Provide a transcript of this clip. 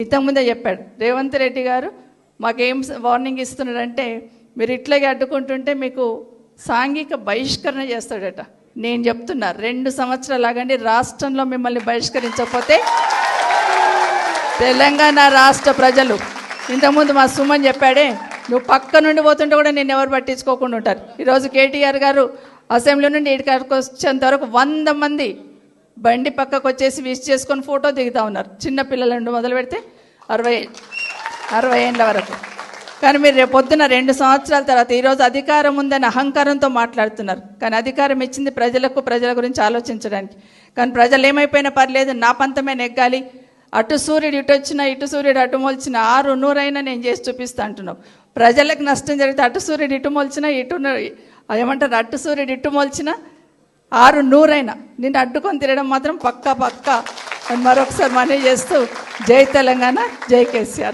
ఇంతకుముందే చెప్పాడు రేవంత్ రెడ్డి గారు మాకేం వార్నింగ్ ఇస్తున్నాడంటే మీరు ఇట్లాగే అడ్డుకుంటుంటే మీకు సాంఘిక బహిష్కరణ చేస్తాడట. నేను చెప్తున్నా 2 సంవత్సరాలు ఆగండి, రాష్ట్రంలో మిమ్మల్ని బహిష్కరించకపోతే తెలంగాణ రాష్ట్ర ప్రజలు, ఇంతకుముందు మా సుమన్ చెప్పాడే, నువ్వు పక్క నుండి పోతుంటే కూడా నేను ఎవరు పట్టించుకోకుండా ఉంటారు. ఈరోజు కేటీఆర్ గారు అసెంబ్లీ నుండి ఇక్కడికి వచ్చేంత వరకు 100 మంది బండి పక్కకు వచ్చేసి విష్ చేసుకొని ఫోటో దిగుతూ ఉన్నారు. చిన్న పిల్లల నుండి మొదలు పెడితే 60 ఏళ్ళ వరకు. కానీ మీరు రేపు పొద్దున 2 సంవత్సరాల తర్వాత ఈరోజు అధికారం ఉందని అహంకారంతో మాట్లాడుతున్నారు. కానీ అధికారం ఇచ్చింది ప్రజలకు, ప్రజల గురించి ఆలోచించడానికి. కానీ ప్రజలు ఏమైపోయినా పర్లేదు, నా పంతమే నెగ్గాలి, అటు సూర్యుడు ఇటు వచ్చినా ఇటు సూర్యుడు అటు మొలిచిన 6 అయినా నేను చేసి చూపిస్తా అంటున్నావు. ప్రజలకు నష్టం జరిగితే అటు సూర్యుడు ఇటు మొలిచినా ఏమంటారు, అటు సూర్యుడు ఇటు మొలిచినా 6 అయినా నిన్ను అడ్డుకొని తిరగడం మాత్రం పక్కా అని మరొకసారి మనవి చేస్తూ జై తెలంగాణ, జై కేసీఆర్.